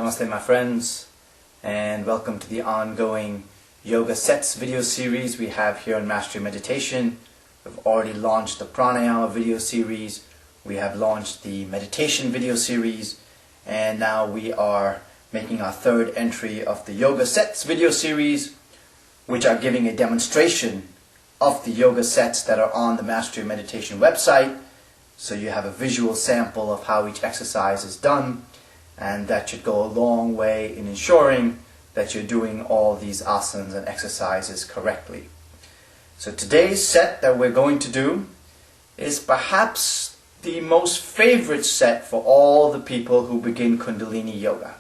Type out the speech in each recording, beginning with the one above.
Namaste my friends, and welcome to the ongoing yoga sets video series we have here on Mastery Meditation. We've already launched the pranayama video series, we have launched the meditation video series, and now we are making our third entry of the yoga sets video series, which are giving a demonstration of the yoga sets that are on the Mastery Meditation website, so you have a visual sample of how each exercise is done. And that should go a long way in ensuring that you're doing all these asanas and exercises correctly. So today's set that we're going to do is perhaps the most favorite set for all the people who begin Kundalini Yoga.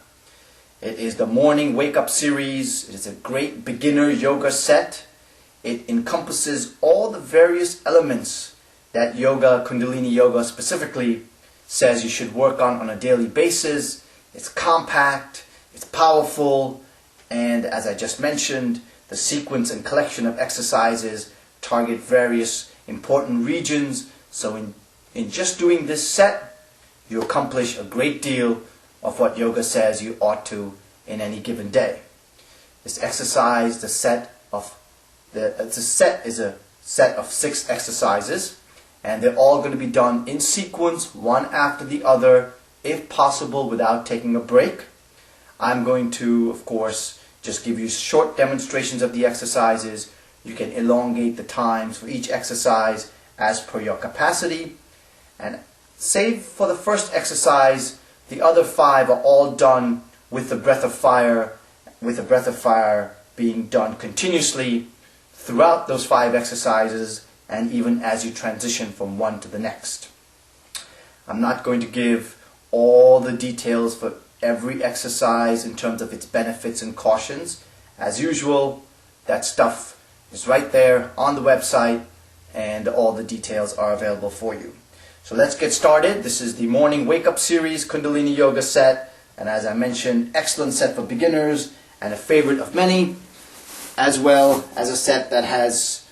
It is the morning wake-up series. It is a great beginner yoga set. It encompasses all the various elements that yoga, Kundalini Yoga specifically, says you should work on a daily basis. It's compact, it's powerful, and as I just mentioned, the sequence and collection of exercises target various important regions. So in just doing this set, you accomplish a great deal of what yoga says you ought to in any given day. This exercise, the set is a set of 6 exercises, and they're all going to be done in sequence, one after the other, if possible without taking a break. I'm going to, of course, just give you short demonstrations of the exercises. You can elongate the times for each exercise as per your capacity. And save for the first exercise, the other 5 are all done with the breath of fire, being done continuously throughout those 5 exercises and even as you transition from one to the next. I'm not going to give all the details for every exercise in terms of its benefits and cautions. As usual, that stuff is right there on the website and all the details are available for you. So let's get started. This is the morning wake-up series Kundalini Yoga set, and as I mentioned, excellent set for beginners and a favorite of many, as well as a set that has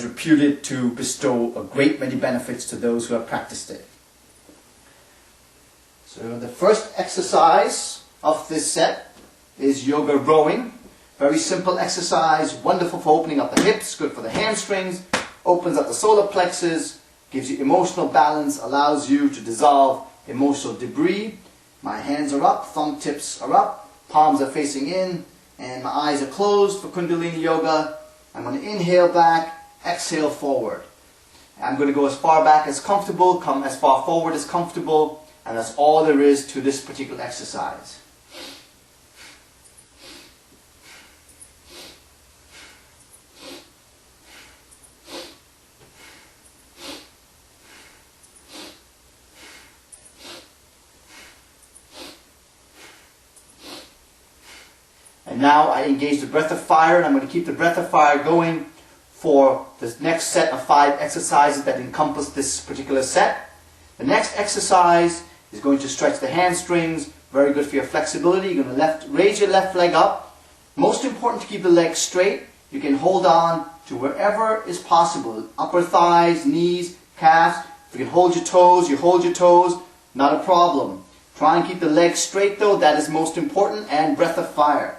reputed to bestow a great many benefits to those who have practiced it. So the first exercise of this set is yoga rowing. Very simple exercise, wonderful for opening up the hips, good for the hamstrings, opens up the solar plexus, gives you emotional balance, allows you to dissolve emotional debris. My hands are up, thumb tips are up, palms are facing in, and my eyes are closed for Kundalini Yoga. I'm going to inhale back, exhale forward. I'm going to go as far back as comfortable, come as far forward as comfortable. And that's all there is to this particular exercise. And now I engage the breath of fire, and I'm going to keep the breath of fire going for this next set of 5 exercises that encompass this particular set. The next exercise is going to stretch the hamstrings, very good for your flexibility. You're going to raise your left leg up. Most important to keep the legs straight. You can hold on to wherever is possible. Upper thighs, knees, calves. If you can hold your toes, you hold your toes. Not a problem. Try and keep the legs straight though. That is most important. And breath of fire.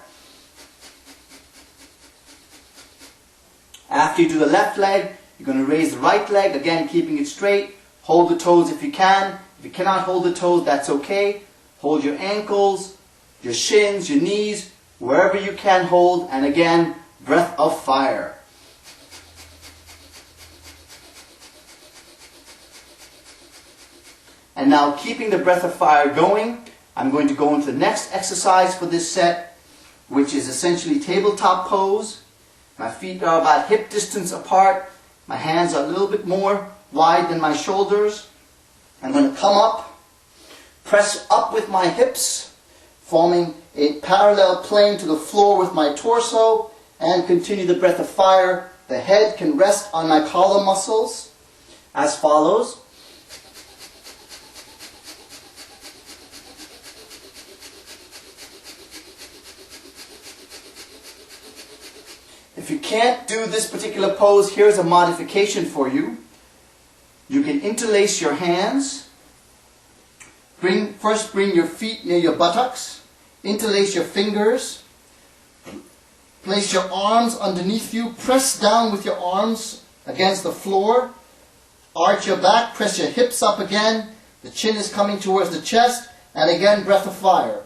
After you do the left leg, you're going to raise the right leg. Again, keeping it straight. Hold the toes if you can. If you cannot hold the toes, that's okay. Hold your ankles, your shins, your knees, wherever you can hold. And again, breath of fire. And now, keeping the breath of fire going, I'm going to go into the next exercise for this set, which is essentially tabletop pose. My feet are about hip distance apart. My hands are a little bit more wide than my shoulders. I'm going to come up, press up with my hips, forming a parallel plane to the floor with my torso, and continue the breath of fire. The head can rest on my collar muscles as follows. If you can't do this particular pose, here's a modification for you. You can interlace your hands, First bring your feet near your buttocks. Interlace your fingers. Place your arms underneath you. Press down with your arms against the floor. Arch your back. Press your hips up again. The chin is coming towards the chest. And again, breath of fire.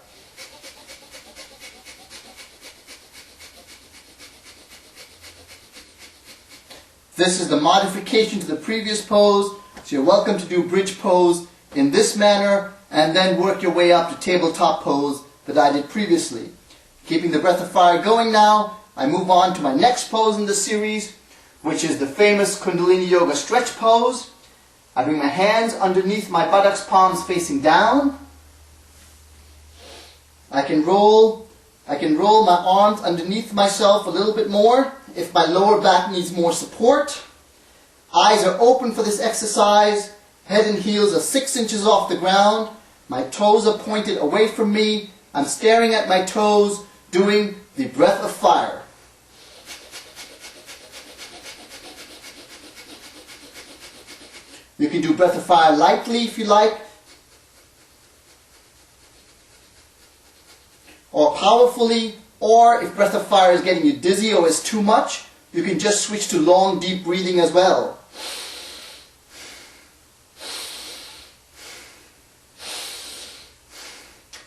This is the modification to the previous pose. So you're welcome to do bridge pose in this manner and then work your way up to tabletop pose that I did previously. Keeping the breath of fire going now, I move on to my next pose in the series, which is the famous Kundalini Yoga stretch pose. I bring my hands underneath my buttocks, palms facing down. I can roll my arms underneath myself a little bit more if my lower back needs more support. Eyes are open for this exercise. Head and heels are 6 inches off the ground. My toes are pointed away from me. I'm staring at my toes, doing the breath of fire. You can do breath of fire lightly if you like, or powerfully, or if breath of fire is getting you dizzy or is too much, you can just switch to long, deep breathing as well.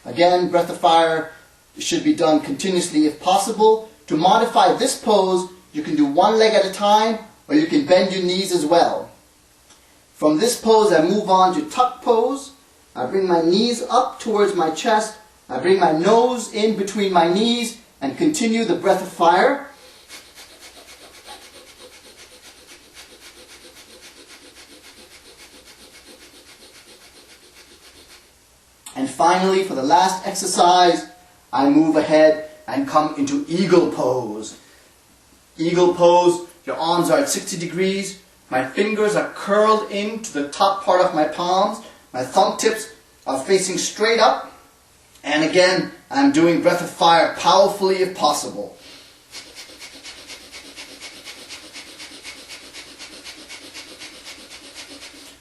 Again, breath of fire should be done continuously if possible. To modify this pose, you can do one leg at a time, or you can bend your knees as well. From this pose, I move on to tuck pose. I bring my knees up towards my chest. I bring my nose in between my knees and continue the breath of fire. And finally, for the last exercise, I move ahead and come into eagle pose. Eagle pose, your arms are at 60 degrees. My fingers are curled into the top part of my palms. My thumb tips are facing straight up. And again, I'm doing breath of fire powerfully if possible.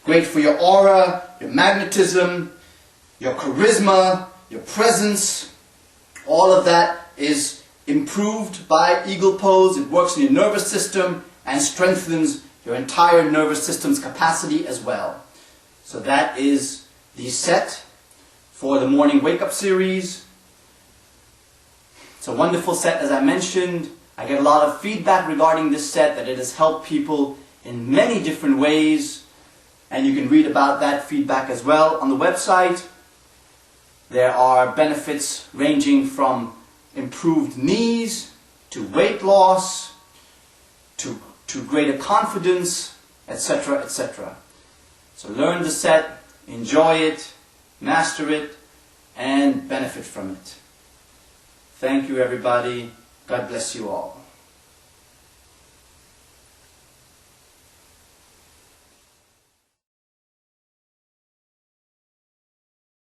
Great for your aura, your magnetism, your charisma, your presence. All of that is improved by eagle pose. It works in your nervous system and strengthens your entire nervous system's capacity as well. So that is the set for the morning wake-up series. It's a wonderful set, as I mentioned. I get a lot of feedback regarding this set, that it has helped people in many different ways. And you can read about that feedback as well on the website. There are benefits ranging from improved knees, to weight loss, to greater confidence, etc., etc. So learn the set, enjoy it, master it, and benefit from it. Thank you, everybody. God bless you all.